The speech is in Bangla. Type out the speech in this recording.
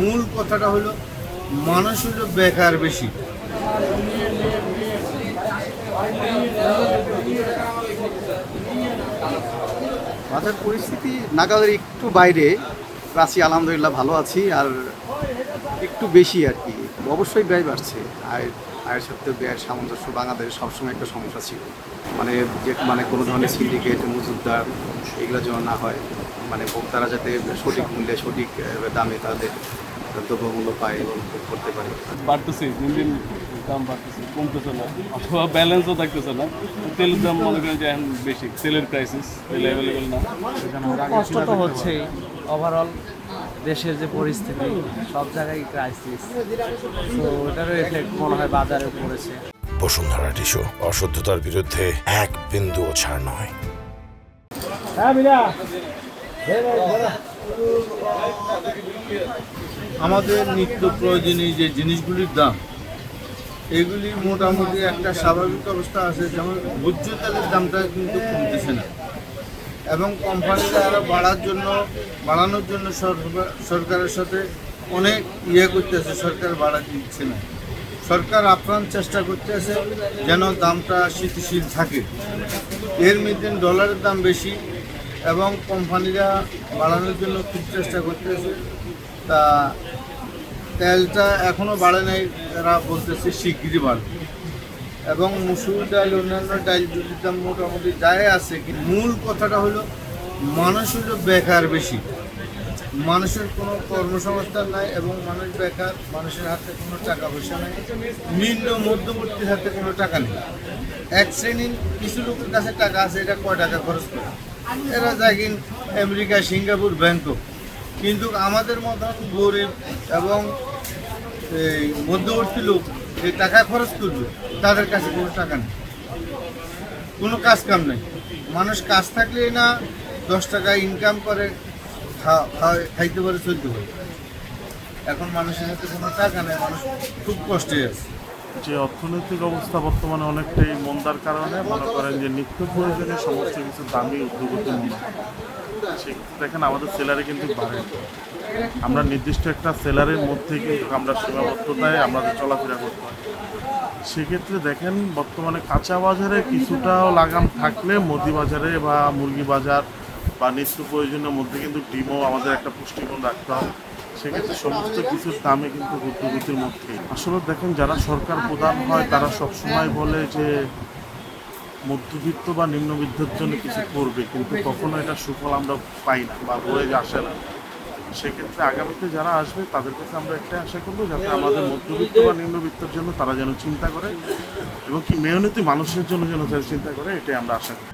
মূল কথাটা হলো মানুষ হলো বেকার বেশি। বাজার পরিস্থিতি নাগালের একটু বাইরে আছি, আলহামদুলিল্লাহ ভালো আছি। আর একটু বেশি আর কি, অবশ্যই ব্যয় বাড়ছে। আয়ের সাথে ব্যয়ের সামঞ্জস্য বাংলাদেশে সবসময় একটা সমস্যা ছিল। মানে কোনো ধরনের সিন্ডিকেট মজুতদার এগুলো যেন না হয়, মানে ভোক্তারা যাতে সঠিক মূল্যে সঠিক দামে তাদের দ্রব্যমূল্য পায় এবং ভোগ করতে পারে। বাড়তেছে, দিন দিন দাম বাড়তেছে, কমতেছে না, অথবা ব্যালেন্সও থাকতেছে না। তেলের দাম মনে করেন যে এখন বেশি, তেলের ক্রাইসিস, তেল অ্যাভেলেবেল না। কষ্ট তো হচ্ছেই। ওভারঅল দেশের যে পরিস্থিতি, সব জায়গায় ক্রাইসিস, তো ওটারও এফেক্ট মনে হয় বাজারে পড়েছে। বসুন্ধরা টিস্যু, অশুদ্ধতার বিরুদ্ধে এক বিন্দুও ছাড় নয়। আমাদের নিত্য প্রয়োজনীয় যে জিনিসগুলির দাম, এগুলি মোটামুটি একটা স্বাভাবিক অবস্থা আছে। যেমন ভোজ্য তেলের দামটা কিন্তু কমতেছে না, এবং কোম্পানিরা আরও বাড়ানোর জন্য সরকারের সাথে অনেক করতেছে। সরকার বাড়া দিচ্ছে না, সরকার আপ্রাণ চেষ্টা করতেছে যেন দামটা স্থিতিশীল থাকে। এর মধ্যে ডলারের দাম বেশি এবং কোম্পানিরা বাড়ানোর জন্য খুব চেষ্টা করতেছে। তা তেলটা এখনও বাড়ে নাই, তারা বলতেছে শিগগিরই বাড়বে। এবং মুসুর ডাল, অন্যান্য ডালগুলির দাম মোটামুটি যায় আছে। কিন্তু মূল কথাটা হলো মানুষ হলো বেকার বেশি। মানুষের কোনো কর্মসংস্থান নাই এবং মানুষ বেকার। মানুষের হাতে কোনো টাকা পয়সা নেই, নিম্ন মধ্যবর্তী হাতে কোনো টাকা নেই। এক শ্রেণীর কিছু লোকের কাছে টাকা আছে, এটা কয় টাকা খরচ করে, এরা যায় কিন আমেরিকা, সিঙ্গাপুর, ব্যাংকক। কিন্তু আমাদের মতন গরিব এবং এই মধ্যবর্তী লোক যে টাকা খরচ করবে, তাদের কাছে কোনো টাকা নেই, কোনো কাজ কাম নেই। মানুষ কাজ থাকলেই না 10 টাকা ইনকাম করে খাইতে পারে, চলতে পারে। এখন মানুষের হাতে কোনো টাকা নেই, মানুষ খুব কষ্টে আছে। যে অর্থনৈতিক অবস্থা বর্তমানে অনেকটাই মন্দার কারণে মনে করেন যে নিত্য প্রয়োজনীয় সমস্ত কিছু দামই ঊর্ধ্বগতি মনে হয়। সেক্ষেত্রে দেখেন আমাদের সেলারে কিন্তু বাড়ে। আমরা নির্দিষ্ট একটা সেলারের মধ্যে কিন্তু আমরা সীমাবদ্ধতায় আমাদের চলাফেরা করতে হয়। সেক্ষেত্রে দেখেন বর্তমানে কাঁচা বাজারে কিছুটাও লাগাম থাকলে মুদি বাজারে বা মুরগি বাজার বা নিত্য প্রয়োজনের মধ্যে কিন্তু ডিমও আমাদের একটা পুষ্টিগুণ রাখতে হবে। সেক্ষেত্রে সমস্ত কিছুর দামে কিন্তু ঊর্ধ্বগতির মধ্যেই। আসলে দেখেন যারা সরকার প্রধান হয় তারা সবসময় বলে যে মধ্যবিত্ত বা নিম্নবিত্তের জন্য কিছু করবে, কিন্তু কখনো এটা সুফল আমরা পাই না বা বয়ে আসে না। সেক্ষেত্রে আগামীতে যারা আসবে তাদের কাছে আমরা একটাই আশা করবো, যাতে আমাদের মধ্যবিত্ত বা নিম্নবিত্তের জন্য তারা যেন চিন্তা করে এবং কি মেহনতি মানুষের জন্য যেন তারা চিন্তা করে, এটাই আমরা আশা করি।